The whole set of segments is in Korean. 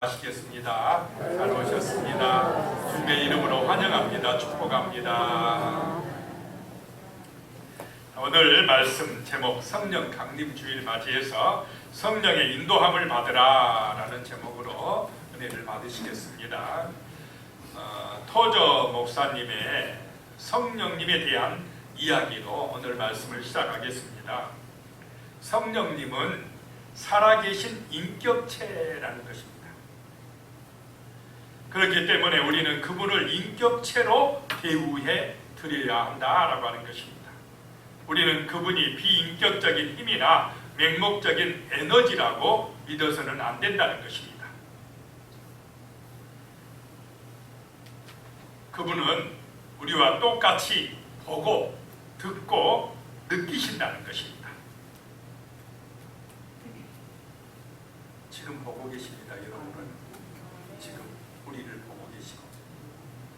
하시겠습니다. 잘 오셨습니다. 주님의 이름으로 환영합니다. 축복합니다. 오늘 말씀 제목 성령 강림 주일 맞이해서 성령의 인도함을 받으라 라는 제목으로 은혜를 받으시겠습니다. 토저 목사님의 성령님에 대한 이야기로 오늘 말씀을 시작하겠습니다. 성령님은 살아계신 인격체라는 것입니다. 그렇기 때문에 우리는 그분을 인격체로 대우해 드려야 한다라고 하는 것입니다. 우리는 그분이 비인격적인 힘이나 맹목적인 에너지라고 믿어서는 안 된다는 것입니다. 그분은 우리와 똑같이 보고 듣고 느끼신다는 것입니다. 지금 보고 계십니다, 여러분은. 지금 우리를 보고 계시고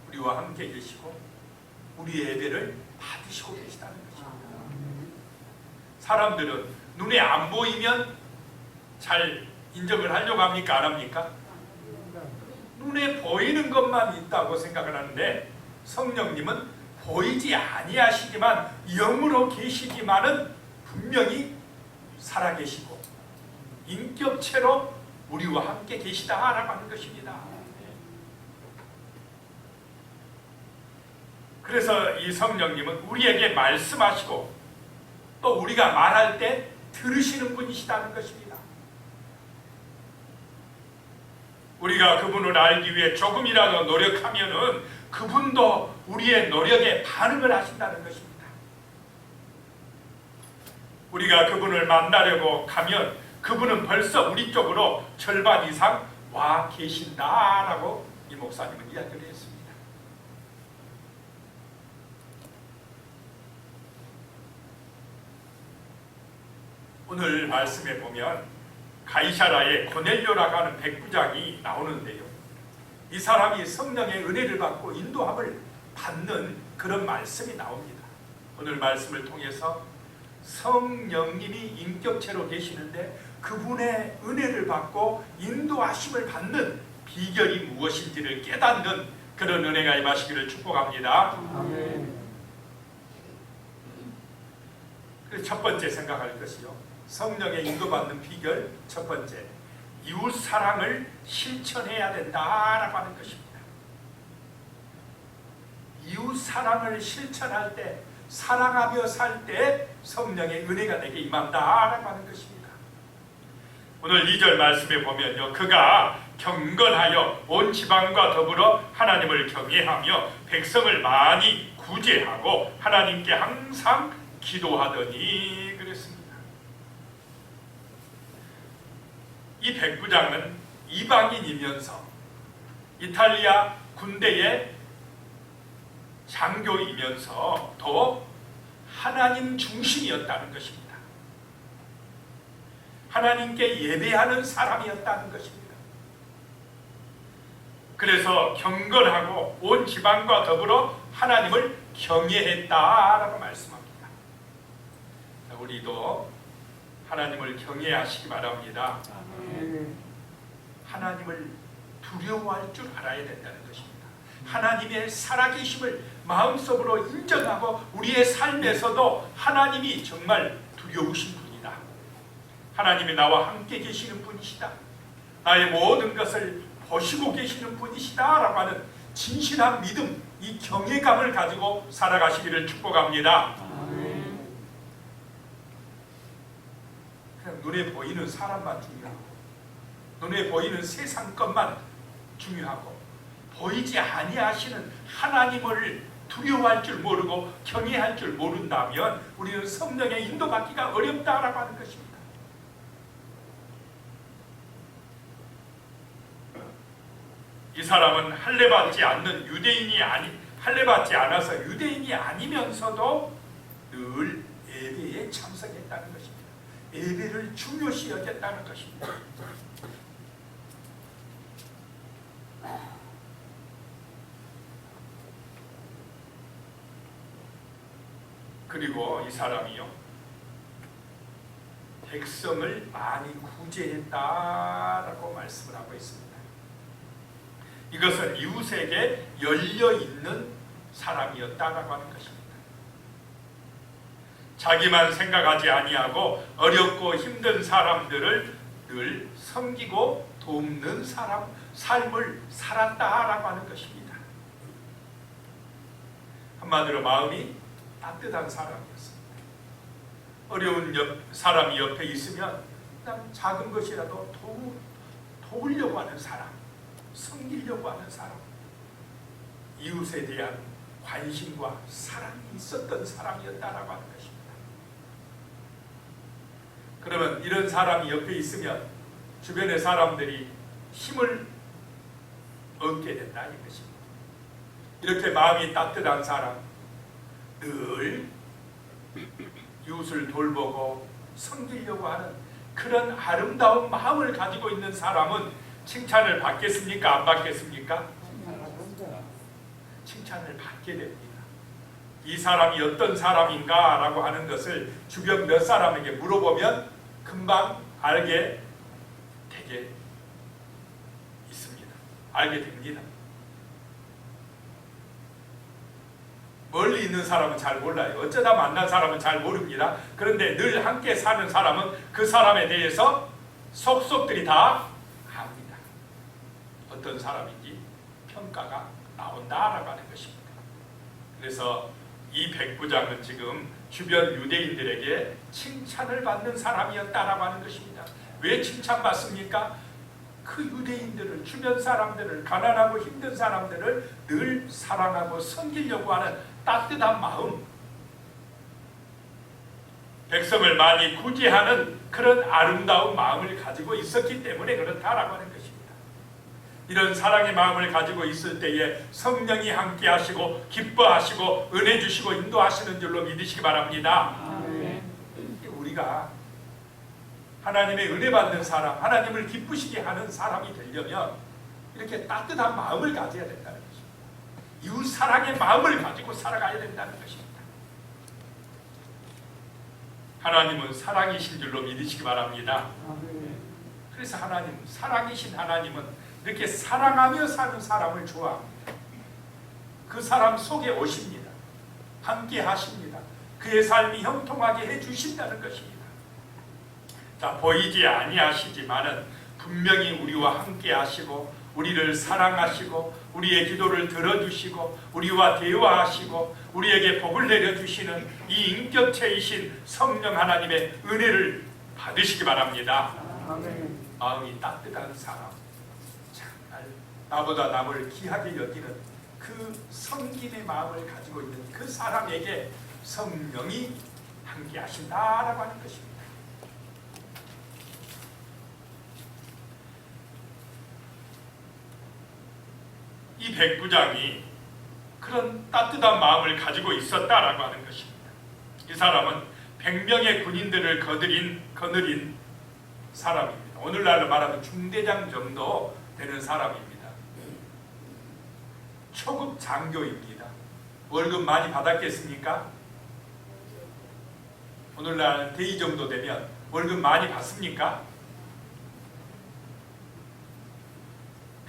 우리와 함께 계시고 우리의 예배를 받으시고 계시다는 것입니다. 사람들은 눈에 안 보이면 잘 인정을 하려고 합니까? 안 합니까? 눈에 보이는 것만 있다고 생각을 하는데 성령님은 보이지 아니하시지만 영으로 계시지만은 분명히 살아계시고 인격체로 우리와 함께 계시다라고 하는 것입니다. 그래서 이 성령님은 우리에게 말씀하시고 또 우리가 말할 때 들으시는 분이시다는 것입니다. 우리가 그분을 알기 위해 조금이라도 노력하면은 그분도 우리의 노력에 반응을 하신다는 것입니다. 우리가 그분을 만나려고 가면 그분은 벌써 우리 쪽으로 절반 이상 와 계신다라고 이 목사님은 이야기를 했습니다. 오늘 말씀에 보면 가이사라의 고넬료라고 하는 백부장이 나오는데요. 이 사람이 성령의 은혜를 받고 인도함을 받는 그런 말씀이 나옵니다. 오늘 말씀을 통해서 성령님이 인격체로 계시는데 그분의 은혜를 받고 인도하심을 받는 비결이 무엇인지를 깨닫는 그런 은혜가 임하시기를 축복합니다. 아멘. 첫 번째 생각할 것이요, 성령의 인도받는 비결 첫 번째, 이웃 사랑을 실천해야 된다라고 하는 것입니다. 이웃 사랑을 실천할 때, 사랑하며 살 때 성령의 은혜가 내게 임한다라고 하는 것입니다. 오늘 2절 말씀에 보면요, 그가 경건하여 온 지방과 더불어 하나님을 경외하며 백성을 많이 구제하고 하나님께 항상 기도하더니 그랬습니다. 이 백부장은 이방인이면서 이탈리아 군대의 장교이면서 또 하나님 중심이었다는 것입니다. 하나님께 예배하는 사람이었다는 것입니다. 그래서 경건하고 온 지방과 더불어 하나님을 경외했다라고 말씀합니다. 우리도 하나님을 경외하시기 바랍니다. 하나님을 두려워할 줄 알아야 된다는 것입니다. 하나님의 살아계심을 마음속으로 인정하고 우리의 삶에서도 하나님이 정말 두려우신 분이다. 하나님이 나와 함께 계시는 분이시다. 나의 모든 것을 보시고 계시는 분이시다 라고 하는 진실한 믿음, 이 경외감을 가지고 살아가시기를 축복합니다. 그냥 눈에 보이는 사람만 중요하고 눈에 보이는 세상 것만 중요하고 보이지 아니하시는 하나님을 두려워할 줄 모르고 경외할 줄 모른다면 우리는 성령의 인도받기가 어렵다라고 하는 것입니다. 이 사람은 할례받지 않는 할례받지 않아서 유대인이 아니면서도 늘 예배에 참석했다는 것입니다. 예배를 중요시 여겼다는 것입니다. 그리고 이 사람이요, 백성을 많이 구제했다라고 말씀을 하고 있습니다. 이것은 이웃에게 열려있는 사람이었다라고 하는 것입니다. 자기만 생각하지 아니하고 어렵고 힘든 사람들을 늘 섬기고 돕는 삶을 살았다라고 하는 것입니다. 한마디로 마음이 따뜻한 사람이었습니다. 어려운 사람이 옆에 있으면 그냥 작은 것이라도 도우려고 하는 사람, 섬기려고 하는 사람, 이웃에 대한 관심과 사랑이 있었던 사람이었다라고 하는 것입니다. 그러면 이런 사람이 옆에 있으면 주변의 사람들이 힘을 얻게 된다 이 것입니다. 이렇게 마음이 따뜻한 사람, 늘 이웃을 돌보고 섬기려고 하는 그런 아름다운 마음을 가지고 있는 사람은 칭찬을 받겠습니까? 안 받겠습니까? 칭찬을 받게 됩니다. 이 사람이 어떤 사람인가 라고 하는 것을 주변 몇 사람에게 물어보면 금방 알게 되게 있습니다. 알게 됩니다. 멀리 있는 사람은 잘 몰라요. 어쩌다 만난 사람은 잘 모릅니다. 그런데 늘 함께 사는 사람은 그 사람에 대해서 속속들이 다 압니다. 어떤 사람인지 평가가 나온다라고 하는 것입니다. 그래서 이 백부장은 지금 주변 유대인들에게 칭찬을 받는 사람이었다라고 하는 것입니다. 왜 칭찬받습니까? 그 유대인들을, 주변 사람들을, 가난하고 힘든 사람들을 늘 사랑하고 섬기려고 하는 따뜻한 마음, 백성을 많이 구제하는 그런 아름다운 마음을 가지고 있었기 때문에 그렇다라고 하는 것입니다. 이런 사랑의 마음을 가지고 있을 때에 성령이 함께 하시고 기뻐하시고 은혜 주시고 인도하시는 줄로 믿으시기 바랍니다. 우리가 하나님의 은혜 받는 사람, 하나님을 기쁘시게 하는 사람이 되려면 이렇게 따뜻한 마음을 가져야 된다는 것입니다. 이웃 사랑의 마음을 가지고 살아가야 된다는 것입니다. 하나님은 사랑이신 줄로 믿으시기 바랍니다. 그래서 하나님, 사랑이신 하나님은 이렇게 사랑하며 사는 사람을 좋아합니다. 그 사람 속에 오십니다. 함께 하십니다. 그의 삶이 형통하게 해주신다는 것입니다. 자, 보이지 아니하시지만은 분명히 우리와 함께 하시고 우리를 사랑하시고 우리의 기도를 들어주시고 우리와 대화하시고 우리에게 복을 내려주시는 이 인격체이신 성령 하나님의 은혜를 받으시기 바랍니다. 마음이 따뜻한 사람, 정말 나보다 남을 귀하게 여기는 그 섬김의 마음을 가지고 있는 그 사람에게 성령이 함께 하신다라고 하는 것입니다. 이 백부장이 그런 따뜻한 마음을 가지고 있었다라고 하는 것입니다. 이 사람은 100명의 군인들을 거느린 사람입니다. 오늘날로 말하면 중대장 정도 되는 사람입니다. 초급 장교입니다. 월급 많이 받았겠습니까? 오늘날 대위 정도 되면 월급 많이 받습니까?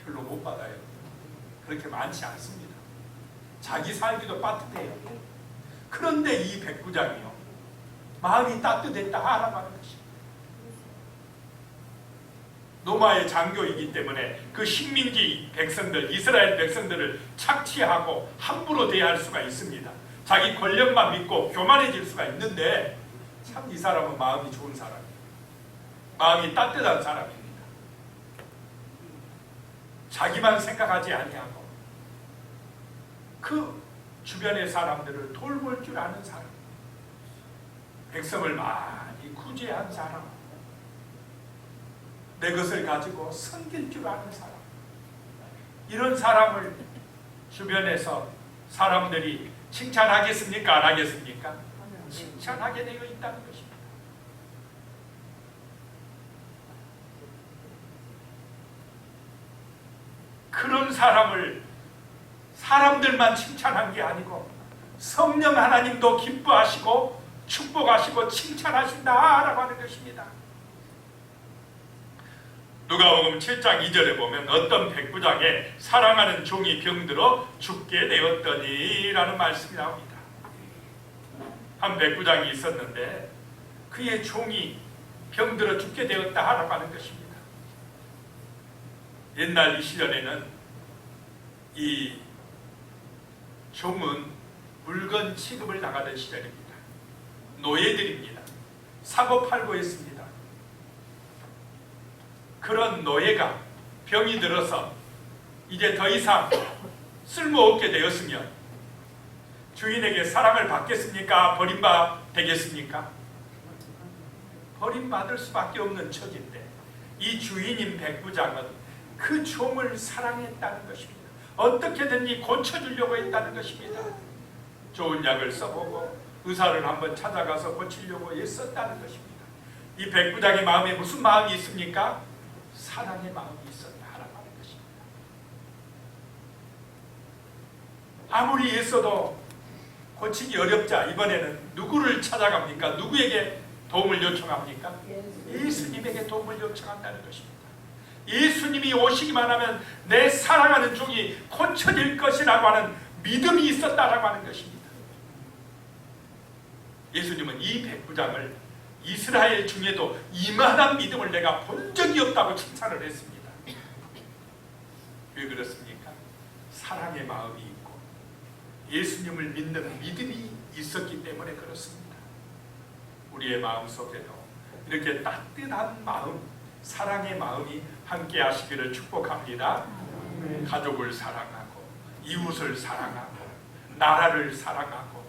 별로 못 받아요. 그렇게 많지 않습니다. 자기 살기도 빠듯해요. 그런데 이 백부장이요, 마음이 따뜻했다라고 하는 것입니다. 로마의 장교이기 때문에 그 식민지 백성들, 이스라엘 백성들을 착취하고 함부로 대할 수가 있습니다. 자기 권력만 믿고 교만해질 수가 있는데 참 이 사람은 마음이 좋은 사람이에요. 마음이 따뜻한 사람입니다. 자기만 생각하지 아니하고 그 주변의 사람들을 돌볼 줄 아는 사람, 백성을 많이 구제한 사람, 내 것을 가지고 섬길 줄 아는 사람, 이런 사람을 주변에서 사람들이 칭찬하겠습니까? 안 하겠습니까? 칭찬하게 되어 있다는 것입니다. 그런 사람을 사람들만 칭찬한 게 아니고 성령 하나님도 기뻐하시고 축복하시고 칭찬하신다라고 하는 것입니다. 누가복음 7장 2절에 보면 어떤 백부장의 사랑하는 종이 병들어 죽게 되었더니 라는 말씀이 나옵니다. 한 백부장이 있었는데 그의 종이 병들어 죽게 되었다라고 하는 것입니다. 옛날 이 시절에는 이 종은 물건 취급을 나가던 시절입니다. 노예들입니다. 사고 팔고 했습니다. 그런 노예가 병이 들어서 이제 더 이상 쓸모없게 되었으면 주인에게 사랑을 받겠습니까? 버림받겠습니까? 버림받을 수밖에 없는 처지인데 이 주인인 백부장은 그 종을 사랑했다는 것입니다. 어떻게든지 고쳐주려고 했다는 것입니다. 좋은 약을 써보고 의사를 한번 찾아가서 고치려고 애썼다는 것입니다. 이 백부장의 마음에 무슨 마음이 있습니까? 사랑의 마음이 있었다라고 하는 것입니다. 아무리 애써도 고치기 어렵자 이번에는 누구를 찾아갑니까? 누구에게 도움을 요청합니까? 예수님에게 도움을 요청한다는 것입니다. 예수님이 오시기만 하면 내 사랑하는 종이 고쳐질 것이라고 하는 믿음이 있었다라고 하는 것입니다. 예수님은 이 백부장을 이스라엘 중에도 이만한 믿음을 내가 본 적이 없다고 칭찬을 했습니다. 왜 그렇습니까? 사랑의 마음이 있고 예수님을 믿는 믿음이 있었기 때문에 그렇습니다. 우리의 마음속에도 이렇게 따뜻한 마음, 사랑의 마음이 함께 하시기를 축복합니다. 가족을 사랑하고 이웃을 사랑하고 나라를 사랑하고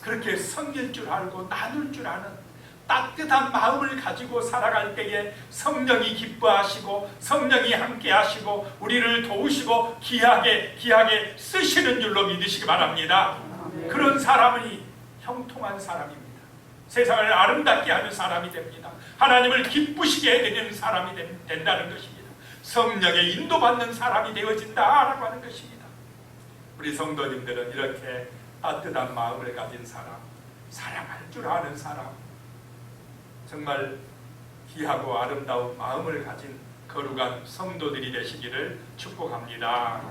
그렇게 섬길 줄 알고 나눌 줄 아는 따뜻한 마음을 가지고 살아갈 때에 성령이 기뻐하시고 성령이 함께 하시고 우리를 도우시고 귀하게 쓰시는 줄로 믿으시기 바랍니다. 그런 사람이 형통한 사람입니다. 세상을 아름답게 하는 사람이 됩니다. 하나님을 기쁘시게 해드리는 사람이 된다는 것입니다. 성령의 인도받는 사람이 되어진다라고 하는 것입니다. 우리 성도님들은 이렇게 따뜻한 마음을 가진 사람, 사랑할 줄 아는 사람, 정말 귀하고 아름다운 마음을 가진 거룩한 성도들이 되시기를 축복합니다.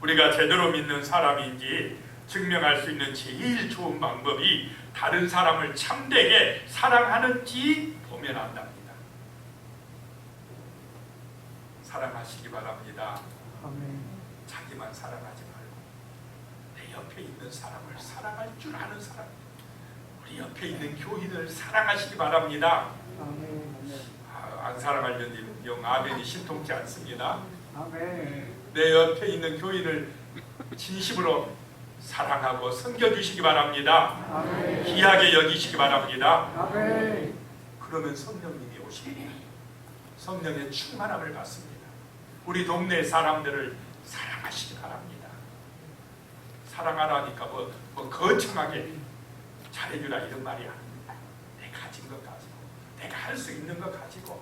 우리가 제대로 믿는 사람인지 증명할 수 있는 제일 좋은 방법이 다른 사람을 참되게 사랑하는지 보면 안답니다. 사랑하시기 바랍니다. 자기만 사랑하지 말고 내 옆에 있는 사람을 사랑할 줄 아는 사람, 우리 옆에 있는 교인을 사랑하시기 바랍니다. 안 사랑하려니 영 아멘이 신통치 않습니다. 내 옆에 있는 교인을 진심으로 사랑하고 섬겨주시기 바랍니다. 귀하게 여기시기 바랍니다. 그러면 성령님이 오십니다. 성령의 충만함을 받습니다. 우리 동네 사람들을 사랑하시기 바랍니다. 사랑하라니까 뭐 거창하게 잘해주라 이런 말이 아닙니다. 내가 가진 것 가지고 내가 할 수 있는 것 가지고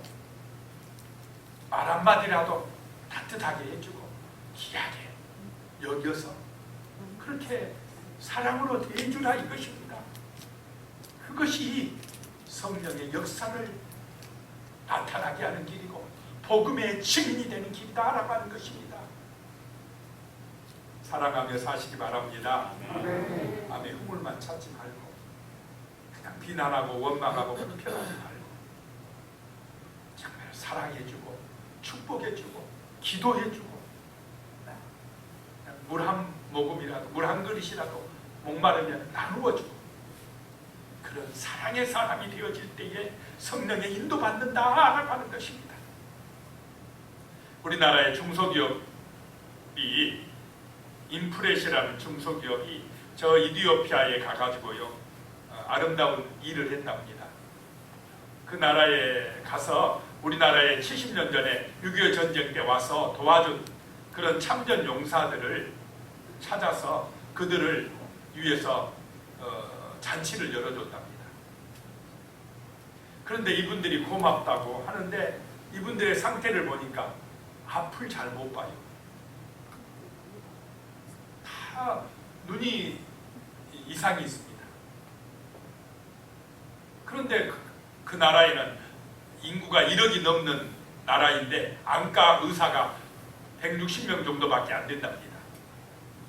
말 한마디라도 따뜻하게 해주고 귀하게 여겨서 그렇게 사랑으로 대해주라 이것입니다. 그것이 성령의 역사를 나타나게 하는 길이고 복음의 증인이 되는 길이다라고 하는 것입니다. 사랑하며 사시기 바랍니다. 마음의 흐물만 찾지 말고 그냥 비난하고 원망하고 불편하지 말고 정말 사랑해주고 축복해주고 기도해주고 물 한 모금이라도 물 한 그릇이라도 목마르면 나누어주고 그런 사랑의 사람이 되어질 때에 성령의 인도받는다라고 하는 것입니다. 우리나라의 중소기업이 인프레시라는 중소기업이 저 이디오피아에 가가지고요 아름다운 일을 했답니다. 그 나라에 가서 우리나라에 70년 전에 6.25 전쟁 때 와서 도와준 그런 참전 용사들을 찾아서 그들을 위해서 잔치를 열어줬답니다. 그런데 이분들이 고맙다고 하는데 이분들의 상태를 보니까 앞을 잘 못 봐요. 다 눈이 이상이 있습니다. 그런데 그 나라에는 인구가 1억이 넘는 나라인데 안과 의사가 160명 정도밖에 안 된답니다.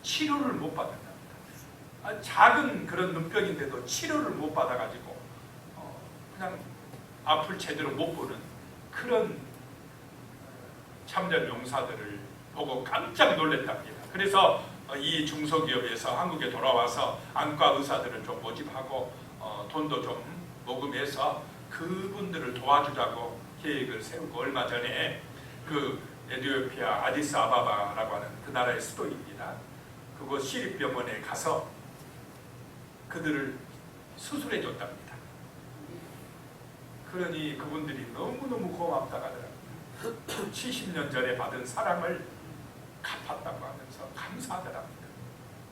치료를 못 받는답니다. 작은 그런 눈병인데도 치료를 못 받아가지고 그냥 앞을 제대로 못 보는 그런 참전 용사들을 보고 깜짝 놀랐답니다. 그래서 이 중소기업에서 한국에 돌아와서 안과 의사들을 좀 모집하고 돈도 좀 모금해서 그분들을 도와주자고 계획을 세우고, 얼마 전에 그 에티오피아 아디스아바바라고 하는 그 나라의 수도입니다. 그곳 시립병원에 가서 그들을 수술해 줬답니다. 그러니 그분들이 너무너무 고맙다고 하더랍니다. 70년 전에 받은 사랑을 갚았다고 하면서 감사하더랍니다.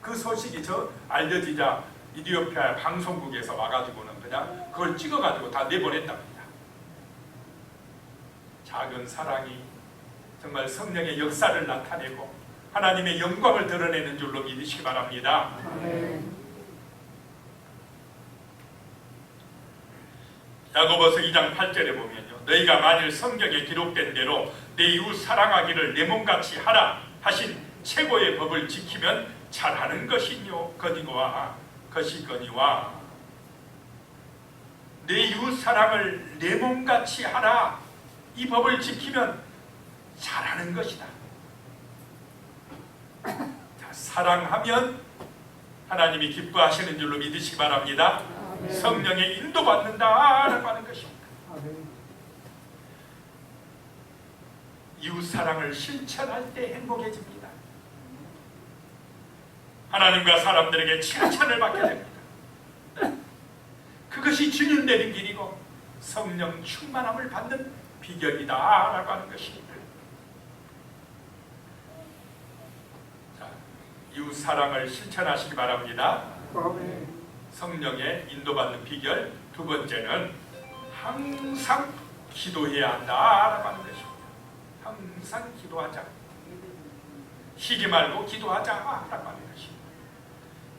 그 소식이 알려지자 이디오피아 방송국에서 와가지고는 그냥 그걸 찍어가지고 다 내보냈답니다. 작은 사랑이 정말 성령의 역사를 나타내고 하나님의 영광을 드러내는 줄로 믿으시기 바랍니다. 야고보서 2장 8절에 보면요, 너희가 만일 성경에 기록된 대로 내 이웃 사랑하기를 내 몸같이 하라 하신 최고의 법을 지키면 잘하는 것이거니와 내 이웃 사랑을 내 몸같이 하라, 이 법을 지키면 잘하는 것이다. 자, 사랑하면 하나님이 기뻐하시는 줄로 믿으시기 바랍니다. 성령의 인도받는다라고 하는 것입니다. 이웃사랑을 실천할 때 행복해집니다. 하나님과 사람들에게 칭찬을 받게 됩니다. 그것이 주님 내린 길이고 성령 충만함을 받는 비결이다라고 하는 것입니다. 자, 이웃사랑을 실천하시기 바랍니다. 성령의 인도받는 비결 두 번째는 항상 기도해야 한다라고 하는 것입니다. 항상 기도하자. 쉬지 말고 기도하자라고 하는 것입니다.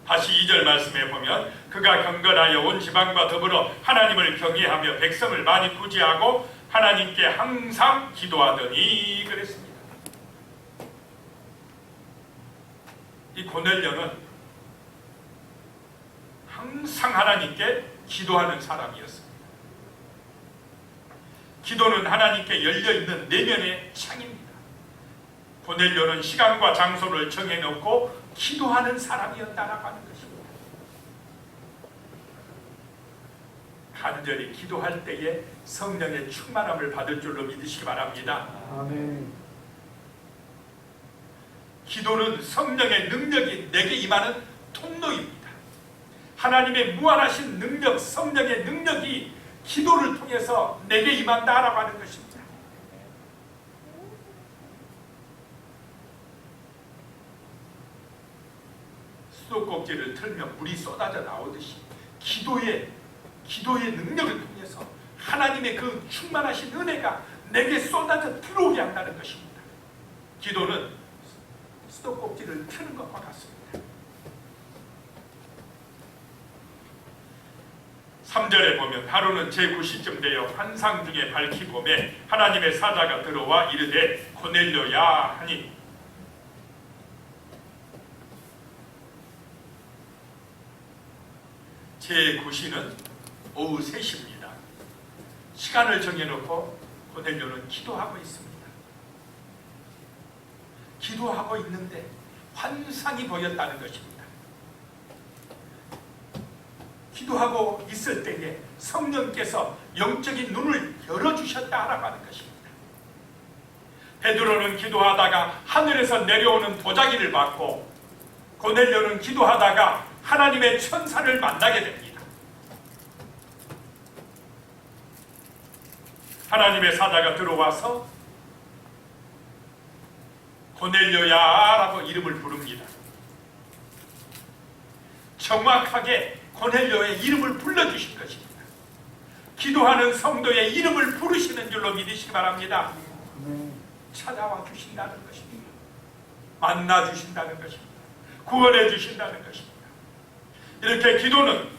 다시 2절 말씀에 보면 그가 경건하여 온 지방과 더불어 하나님을 경외하며 백성을 많이 구제하고 하나님께 항상 기도하더니 그랬습니다. 이 고넬료는 항상 하나님께 기도하는 사람이었습니다. 기도는 하나님께 열려있는 내면의 창입니다. 고넬료는 시간과 장소를 정해놓고 기도하는 사람이었다라고 하는 것입니다. 간절히 기도할 때에 성령의 충만함을 받을 줄로 믿으시기 바랍니다. 아멘. 기도는 성령의 능력이 내게 임하는 통로입니다. 하나님의 무한하신 능력, 성령의 능력이 기도를 통해서 내게 임한다라고 하는 것입니다. 수도꼭지를 틀면 물이 쏟아져 나오듯이 기도의 능력을 통해서 하나님의 그 충만하신 은혜가 내게 쏟아져 들어오게 한다는 것입니다. 기도는 수도꼭지를 트는 것과 같습니다. 3절에 보면 하루는 제9시쯤 되어 환상 중에 밝히 보매 하나님의 사자가 들어와 이르되 고넬료야 하니 제9시는 오후 3시입니다. 시간을 정해놓고 고넬료는 기도하고 있습니다. 기도하고 있는데 환상이 보였다는 것입니다. 기도하고 있을 때에 성령께서 영적인 눈을 열어주셨다라고 하는 것입니다. 베드로는 기도하다가 하늘에서 내려오는 도자기를 받고 고넬료는 기도하다가 하나님의 천사를 만나게 됩니다. 하나님의 사자가 들어와서 고넬료야 라고 이름을 부릅니다. 정확하게 고넬료의 이름을 불러주신 것입니다. 기도하는 성도의 이름을 부르시는 줄로 믿으시기 바랍니다. 찾아와 주신다는 것입니다. 만나 주신다는 것입니다. 구원해 주신다는 것입니다. 이렇게 기도는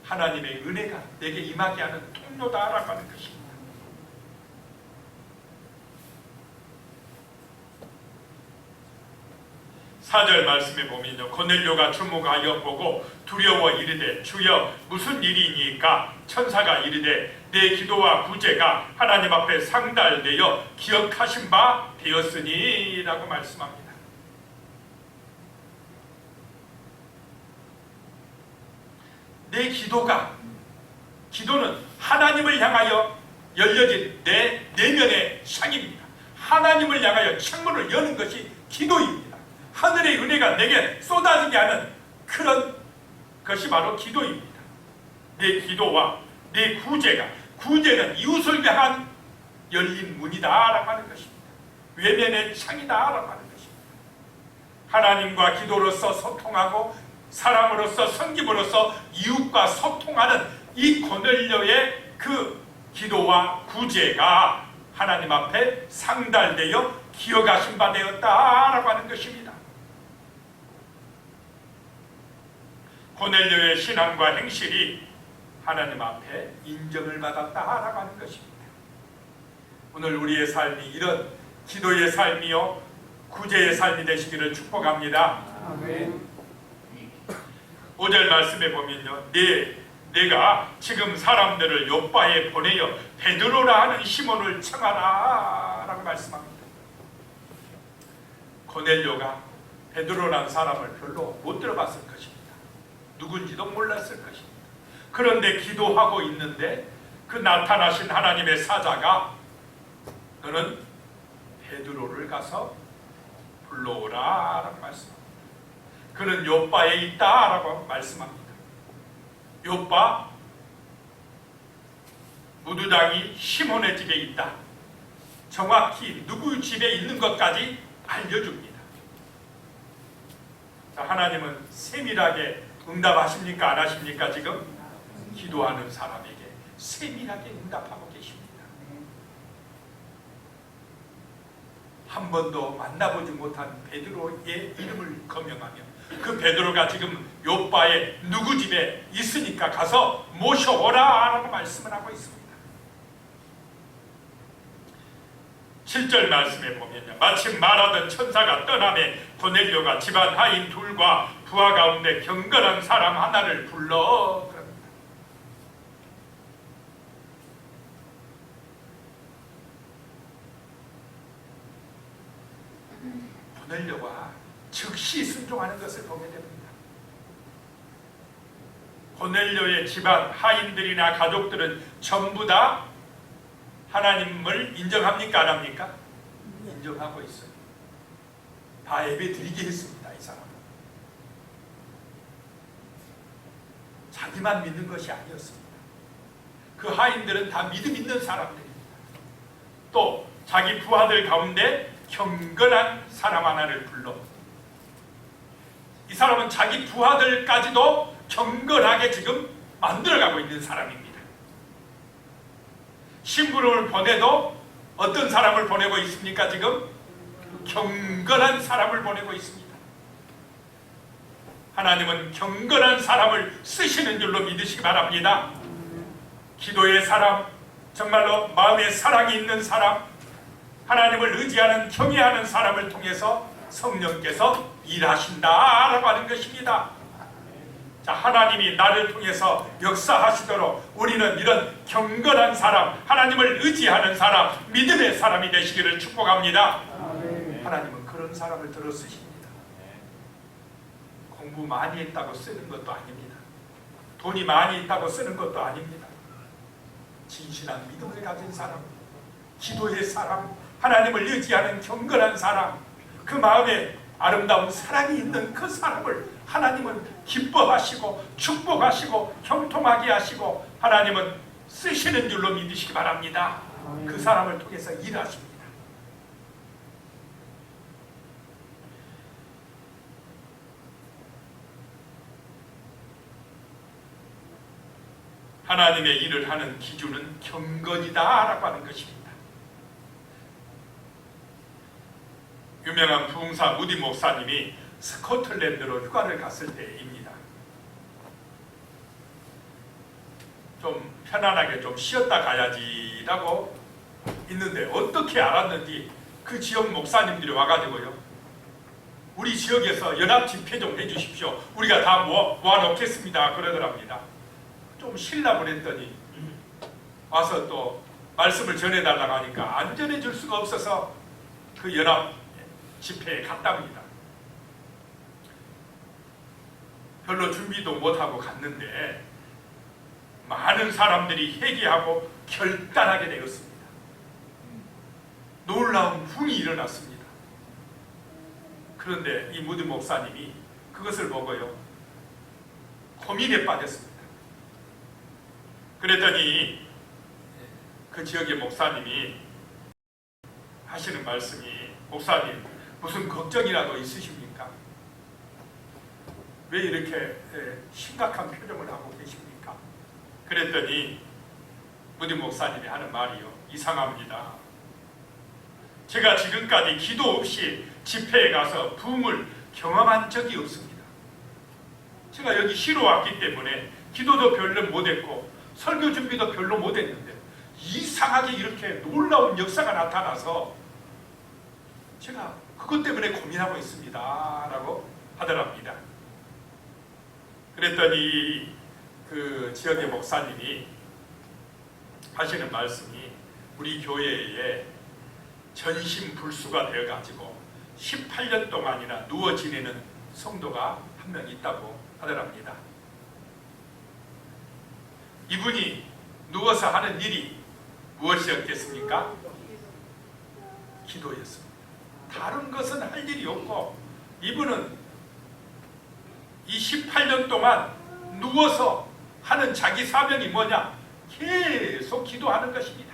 하나님의 은혜가 내게 임하게 하는 통로다라고 하는 것입니다. 4절 말씀에 보면요, 고넬료가 주목하여 보고 두려워 이르되 주여 무슨 일이니까? 천사가 이르되 내 기도와 구제가 하나님 앞에 상달되어 기억하신 바 되었으니 라고 말씀합니다. 내 기도는 하나님을 향하여 열려진 내 내면의 창입니다. 하나님을 향하여 창문을 여는 것이 기도입니다. 하늘의 은혜가 내게 쏟아지게 하는 그런 것이 바로 기도입니다. 내 기도와 내 구제는 이웃을 향한 열린 문이다 라고 하는 것입니다. 외면의 창이다 라고 하는 것입니다. 하나님과 기도로서 소통하고 사람으로서 섬김으로써 이웃과 소통하는 이 고넬료의 그 기도와 구제가 하나님 앞에 상달되어 기억하신 바 되었다라고 하는 것입니다. 고넬료의 신앙과 행실이 하나님 앞에 인정을 받았다라고 하는 것입니다. 오늘 우리의 삶이 이런 기도의 삶이요 구제의 삶이 되시기를 축복합니다. 아멘. 5절 말씀에 보면요, 내가 지금 사람들을 요바에 보내어 베드로라 하는 시몬을 청하라 라고 말씀합니다. 고넬료가 베드로라는 사람을 별로 못 들어봤을 것입니다. 누군지도 몰랐을 것입니다. 그런데 기도하고 있는데 그 나타나신 하나님의 사자가 너는 베드로를 가서 불러오라 라고 말씀합니다. 그는 요바에 있다 라고 말씀합니다. 요바 무두장이 시몬의 집에 있다. 정확히 누구 집에 있는 것까지 알려줍니다. 자, 하나님은 세밀하게 응답하십니까? 안 하십니까? 지금 기도하는 사람에게 세밀하게 응답하고 계십니다. 한 번도 만나보지 못한 베드로의 이름을 거명하며 그 베드로가 지금 요바의 누구 집에 있으니까 가서 모셔오라 라고 말씀을 하고 있습니다. 7절 말씀에 보면요, 마침 말하던 천사가 떠나매 고넬료가 집안 하인 둘과 부하 가운데 경건한 사람 하나를 불러 그럽니다. 고넬료가 즉시 순종하는 것을 보게 됩니다. 고넬료의 집안 하인들이나 가족들은 전부 다 하나님을 인정합니까? 안 합니까? 인정하고 있어요. 다 예배 드리게 했습니다. 이 사람은 자기만 믿는 것이 아니었습니다. 그 하인들은 다 믿음 있는 사람들입니다. 또 자기 부하들 가운데 경건한 사람 하나를 불러 이 사람은 자기 부하들까지도 경건하게 지금 만들어가고 있는 사람입니다. 심부름을 보내도 어떤 사람을 보내고 있습니까? 지금 경건한 사람을 보내고 있습니다. 하나님은 경건한 사람을 쓰시는 줄로 믿으시기 바랍니다. 기도의 사람, 정말로 마음에 사랑이 있는 사람, 하나님을 의지하는 경외하는 사람을 통해서 성령께서 일하신다라고 하는 것입니다. 자, 하나님이 나를 통해서 역사하시도록 우리는 이런 경건한 사람, 하나님을 의지하는 사람, 믿음의 사람이 되시기를 축복합니다. 하나님은 그런 사람을 들어 쓰십니다. 공부 많이 했다고 쓰는 것도 아닙니다. 돈이 많이 있다고 쓰는 것도 아닙니다. 진실한 믿음을 가진 사람, 기도의 사람, 하나님을 의지하는 경건한 사람, 그 마음에 아름다운 사랑이 있는 그 사람을 하나님은 기뻐하시고 축복하시고 형통하게 하시고 하나님은 쓰시는 줄로 믿으시기 바랍니다. 그 사람을 통해서 일하십니다. 하나님의 일을 하는 기준은 경건이다라고 하는 것입니다. 유명한 부흥사 무디 목사님이 스코틀랜드로 휴가를 갔을 때입니다. 좀 편안하게 좀 쉬었다 가야지라고 있는데 어떻게 알았는지 그 지역 목사님들이 와가지고요, 우리 지역에서 연합 집회 좀 해주십시오. 우리가 다 모아놓겠습니다. 그러더랍니다. 좀 쉬려고 그랬더니 와서 또 말씀을 전해달라고 하니까 안 전해줄 수가 없어서 그 연합 집회에 갔답니다. 별로 준비도 못하고 갔는데 많은 사람들이 회개하고 결단하게 되었습니다. 놀라운 붕이 일어났습니다. 그런데 이 무디 목사님이 그것을 보고요, 고민에 빠졌습니다. 그랬더니 그 지역의 목사님이 하시는 말씀이, 목사님 무슨 걱정이라도 있으십니까? 왜 이렇게 심각한 표정을 하고 계십니까? 그랬더니 무디 목사님이 하는 말이요, 이상합니다. 제가 지금까지 기도 없이 집회에 가서 부흥을 경험한 적이 없습니다. 제가 여기 쉬러 왔기 때문에 기도도 별로 못했고 설교 준비도 별로 못했는데 이상하게 이렇게 놀라운 역사가 나타나서 제가 그것 때문에 고민하고 있습니다 라고 하더랍니다. 그랬더니 그 지역의 목사님이 하시는 말씀이, 우리 교회에 전신불수가 되어가지고 18년 동안이나 누워 지내는 성도가 한 명 있다고 하더랍니다. 이분이 누워서 하는 일이 무엇이었겠습니까? 기도였습니다. 다른 것은 할 일이 없고 이분은 이 18년 동안 누워서 하는 자기 사명이 뭐냐? 계속 기도하는 것입니다.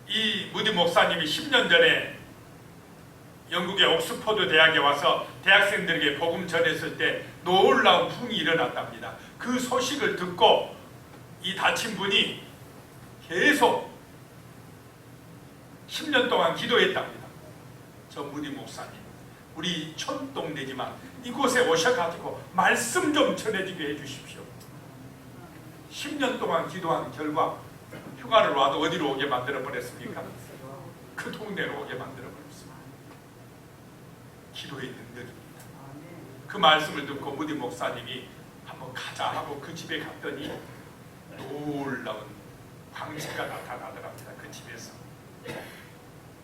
이 무디 목사님이 10년 전에 영국의 옥스퍼드 대학에 와서 대학생들에게 복음 전했을 때 놀라운 붕이 일어났답니다. 그 소식을 듣고 이 다친 분이 계속 10년 동안 기도했답니다. 저 무디 목사님, 우리 촌동네지만 이곳에 오셔가지고 말씀 좀 전해주게 해주십시오. 10년 동안 기도한 결과 휴가를 와도 어디로 오게 만들어 버렸습니까? 그 동네로 오게 만들어 버렸습니다. 기도의 능력입니다. 그 말씀을 듣고 무디 목사님이 한번 가자 하고 그 집에 갔더니 놀라운 광채가 나타나더랍니다. 그 집에서.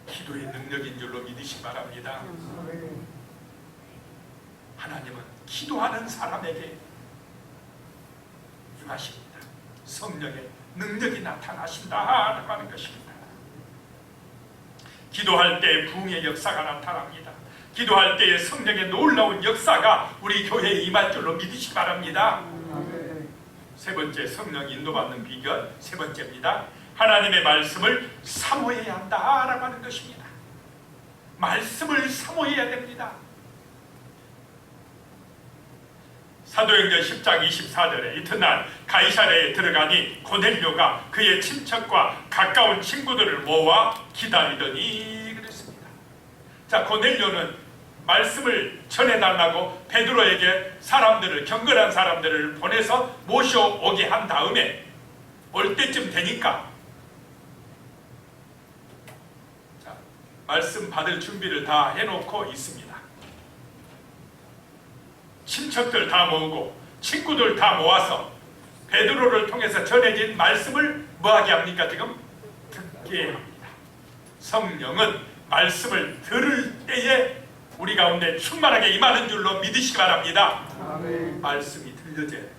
기도의 능력인 줄로 믿으시 바랍니다. 하나님은 기도하는 사람에게 임하십니다. 성령의 능력이 나타나신다라고 하는 것입니다. 기도할 때 부흥의 역사가 나타납니다. 기도할 때의 성령의 놀라운 역사가 우리 교회에 임할 줄로 믿으시기 바랍니다. 세 번째, 성령 인도받는 비결 세 번째입니다. 하나님의 말씀을 사모해야 한다라고 하는 것입니다. 말씀을 사모해야 됩니다. 사도행전 10장 24절에 이튿날 가이사랴에 들어가니 고넬료가 그의 친척과 가까운 친구들을 모아 기다리더니 그랬습니다. 자, 고넬료는 말씀을 전해달라고 베드로에게 사람들을, 경건한 사람들을 보내서 모셔오게 한 다음에 올 때쯤 되니까 자, 말씀 받을 준비를 다 해놓고 있습니다. 친척들 다 모으고 친구들 다 모아서 베드로를 통해서 전해진 말씀을 뭐하게 합니까? 지금 듣게 합니다. 성령은 말씀을 들을 때에 우리 가운데 충만하게 임하는 줄로 믿으시기 바랍니다. 아멘. 말씀이 들려져야 됩니다.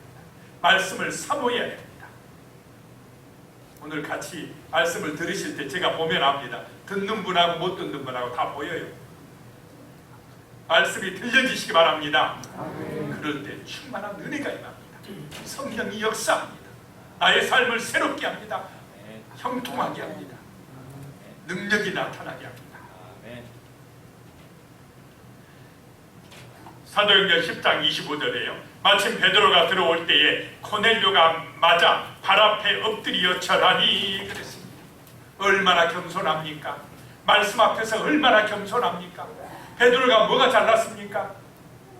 말씀을 사모해야 됩니다. 오늘 같이 말씀을 들으실 때 제가 보면 압니다. 듣는 분하고 못 듣는 분하고 다 보여요. 말씀이 들려지시기 바랍니다. 아멘. 그럴 때 충만한 은혜가 임합니다. 성령이 역사합니다. 나의 삶을 새롭게 합니다. 형통하게 합니다. 능력이 나타나게 합니다. 사도행전 10장 25절에요. 마침 베드로가 들어올 때에 고넬료가 맞아 발 앞에 엎드려 절하니 그랬습니다. 얼마나 겸손합니까? 말씀 앞에서 얼마나 겸손합니까? 베드로가 뭐가 잘났습니까?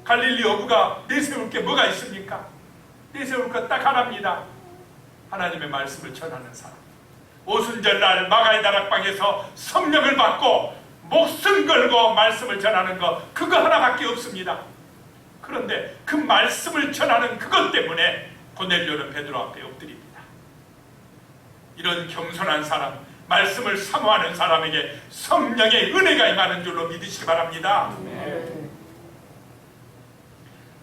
갈릴리 어부가 내세울 게 뭐가 있습니까? 내세울 것 딱 하나입니다. 하나님의 말씀을 전하는 사람. 오순절날 마가의 다락방에서 성령을 받고 목숨 걸고 말씀을 전하는 거 그거 하나밖에 없습니다. 그런데 그 말씀을 전하는 그것 때문에 고넬료는 베드로 앞에 엎드립니다. 이런 겸손한 사람, 말씀을 사모하는 사람에게 성령의 은혜가 임하는 줄로 믿으시기 바랍니다.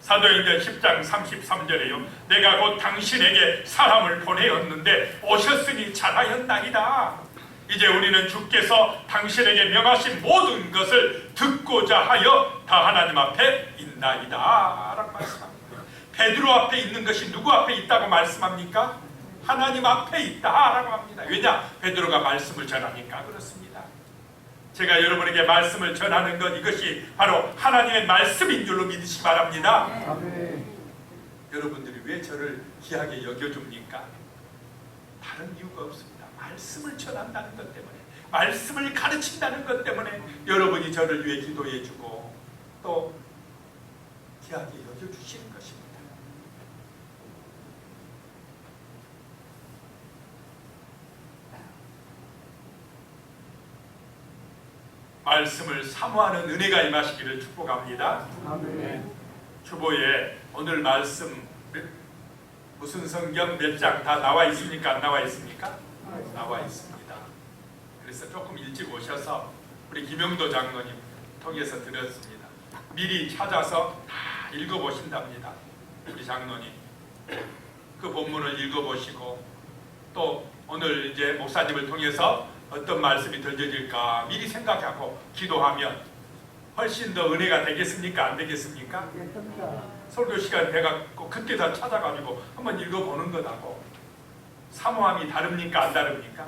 사도행전 10장 33절에요. 내가 곧 당신에게 사람을 보내었는데 오셨으니 잘하였나이다. 이제 우리는 주께서 당신에게 명하신 모든 것을 듣고자 하여 다 하나님 앞에 있나이다 라고 말씀합니다. 베드로 앞에 있는 것이 누구 앞에 있다고 말씀합니까? 하나님 앞에 있다라고 합니다. 왜냐? 베드로가 말씀을 전하니까 그렇습니다. 제가 여러분에게 말씀을 전하는 것, 이것이 바로 하나님의 말씀인 줄로 믿으시기 바랍니다. 아멘. 여러분들이 왜 저를 귀하게 여겨줍니까? 다른 이유가 없습니다. 말씀을 전한다는 것 때문에, 말씀을 가르친다는 것 때문에 여러분이 저를 위해 기도해주고 또 귀하게 여겨주시는 것입니다. 말씀을 사모하는 은혜가 임하시기를 축복합니다. 아멘. 주보에 오늘 말씀 무슨 성경 몇 장 다 나와 있습니까? 안 나와 있습니까? 나와 있습니다. 그래서 조금 일찍 오셔서 우리 김영도 장로님 통해서 드렸습니다. 미리 찾아서 다 읽어보신답니다. 우리 장로님 그 본문을 읽어보시고 또 오늘 이제 목사님을 통해서 어떤 말씀이 들려질까 미리 생각하고 기도하면 훨씬 더 은혜가 되겠습니까? 안 되겠습니까? 설교 시간 돼갖고 그때 다 찾아가지고 한번 읽어보는 것하고 사모함이 다릅니까? 안 다릅니까?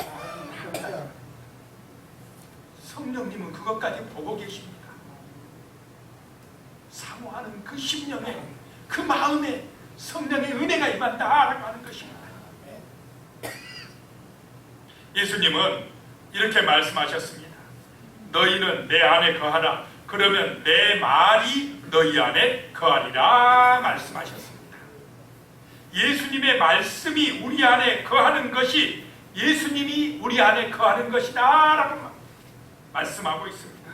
성령님은 그것까지 보고 계십니다. 사모하는 그 심령에, 그 마음에 성령의 은혜가 임한다라고 하는 것입니다. 예수님은 이렇게 말씀하셨습니다. 너희는 내 안에 거하라. 그러면 내 말이 너희 안에 거하리라 말씀하셨습니다. 예수님의 말씀이 우리 안에 거하는 것이 예수님이 우리 안에 거하는 것이다 라고 말씀하고 있습니다.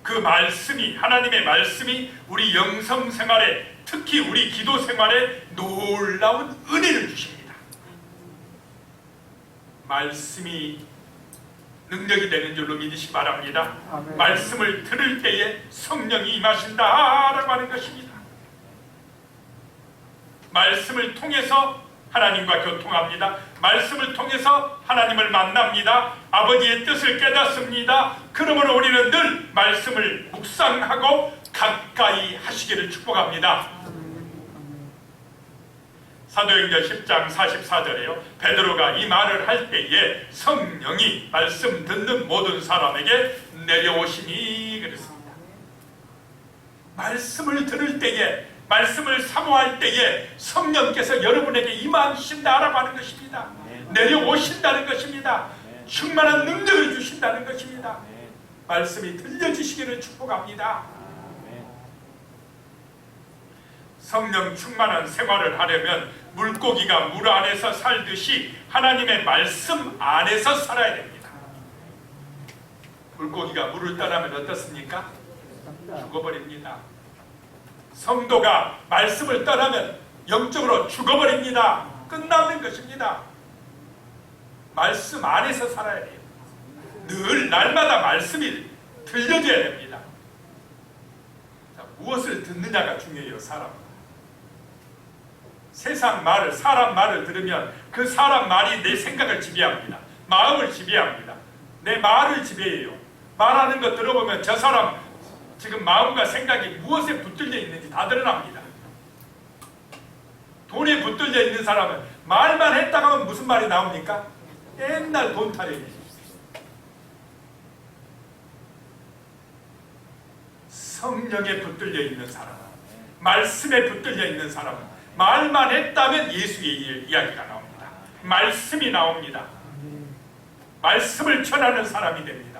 그 말씀이, 하나님의 말씀이 우리 영성 생활에, 특히 우리 기도 생활에 놀라운 은혜를 주십니다. 말씀이 능력이 되는 줄로 믿으시기 바랍니다. 아멘. 말씀을 들을 때에 성령이 임하신다라고 하는 것입니다. 말씀을 통해서 하나님과 교통합니다. 말씀을 통해서 하나님을 만납니다. 아버지의 뜻을 깨닫습니다. 그러므로 우리는 늘 말씀을 묵상하고 가까이 하시기를 축복합니다. 사도행전 10장 44절에요. 베드로가 이 말을 할 때에 성령이 말씀 듣는 모든 사람에게 내려오시니 그랬습니다. 말씀을 들을 때에, 말씀을 사모할 때에 성령께서 여러분에게 임하신다라고 하는 것입니다. 내려오신다는 것입니다. 충만한 능력을 주신다는 것입니다. 말씀이 들려주시기를 축복합니다. 성령 충만한 생활을 하려면 물고기가 물 안에서 살듯이 하나님의 말씀 안에서 살아야 됩니다. 물고기가 물을 떠나면 어떻습니까? 죽어버립니다. 성도가 말씀을 떠나면 영적으로 죽어버립니다. 끝나는 것입니다. 말씀 안에서 살아야 돼요. 늘 날마다 말씀이 들려줘야 됩니다. 자, 무엇을 듣느냐가 중요해요. 사람. 세상 말을, 사람 말을 들으면 그 사람 말이 내 생각을 지배합니다. 마음을 지배합니다. 내 말을 지배해요. 말하는 거 들어보면 저 사람 지금 마음과 생각이 무엇에 붙들려 있는지 다 드러납니다. 돈에 붙들려 있는 사람은 말만 했다가 하면 무슨 말이 나옵니까? 옛날 돈 타령이에요. 성령에 붙들려 있는 사람은, 말씀에 붙들려 있는 사람은 말만 했다면 예수의 이야기가 나옵니다. 말씀이 나옵니다. 말씀을 전하는 사람이 됩니다.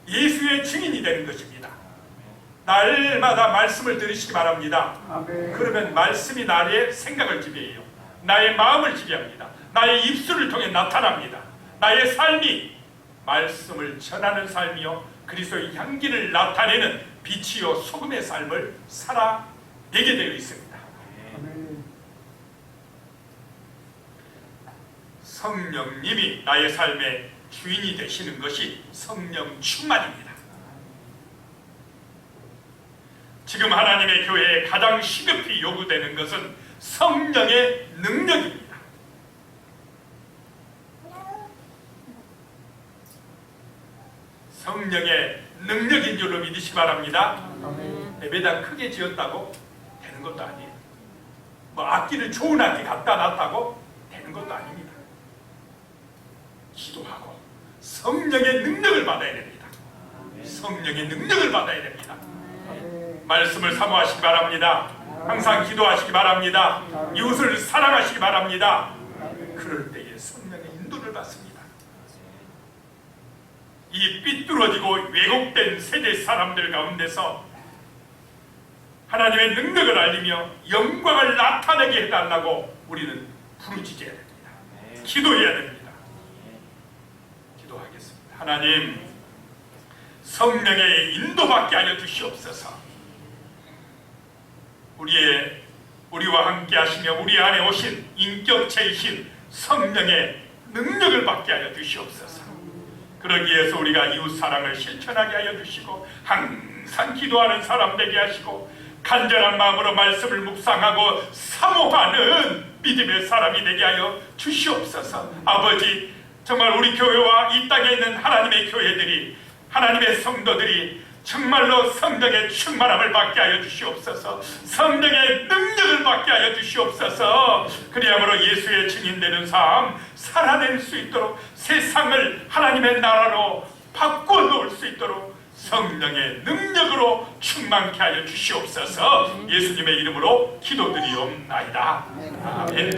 예수의 증인이 되는 것입니다. 날마다 말씀을 들으시기 바랍니다. 그러면 말씀이 나의 생각을 지배해요. 나의 마음을 지배합니다. 나의 입술을 통해 나타납니다. 나의 삶이 말씀을 전하는 삶이요 그리스도의 향기를 나타내는 빛이요 소금의 삶을 살아내게 되어 있습니다. 성령님이 나의 삶의 주인이 되시는 것이 성령 충만입니다. 지금 하나님의 교회에 가장 시급히 요구되는 것은 성령의 능력입니다. 성령의 능력인 줄로 믿으시기 바랍니다. 예배당 크게 지었다고 되는 것도 아니에요. 뭐 악기를 좋은 악기 갖다 놨다고 되는 것도 아닙니다. 기도하고 성령의 능력을 받아야 됩니다. 성령의 능력을 받아야 됩니다. 말씀을 사모하시기 바랍니다. 항상 기도하시기 바랍니다. 이웃을 사랑하시기 바랍니다. 그럴 때에 성령의 인도를 받습니다. 이 삐뚤어지고 왜곡된 세대 사람들 가운데서 하나님의 능력을 알리며 영광을 나타내게 해달라고 우리는 부르짖어야 됩니다. 기도해야 됩니다. 기도하겠습니다. 하나님, 성령의 인도받게 하여 주시옵소서. 우리와 함께 하시며 우리 안에 오신 인격체이신 성령의 능력을 받게 하여 주시옵소서. 그러기 위해서 우리가 이웃 사랑을 실천하게 하여 주시고 항상 기도하는 사람 되게 하시고 간절한 마음으로 말씀을 묵상하고 사모하는 믿음의 사람이 되게 하여 주시옵소서. 아버지, 정말 우리 교회와 이 땅에 있는 하나님의 교회들이, 하나님의 성도들이 정말로 성령의 충만함을 받게 하여 주시옵소서. 성령의 능력을 받게 하여 주시옵소서. 그리함으로 예수의 증인되는 삶 살아낼 수 있도록, 세상을 하나님의 나라로 바꿔 놓을 수 있도록 성령의 능력으로 충만케 하여 주시옵소서. 예수님의 이름으로 기도드리옵나이다. 아멘.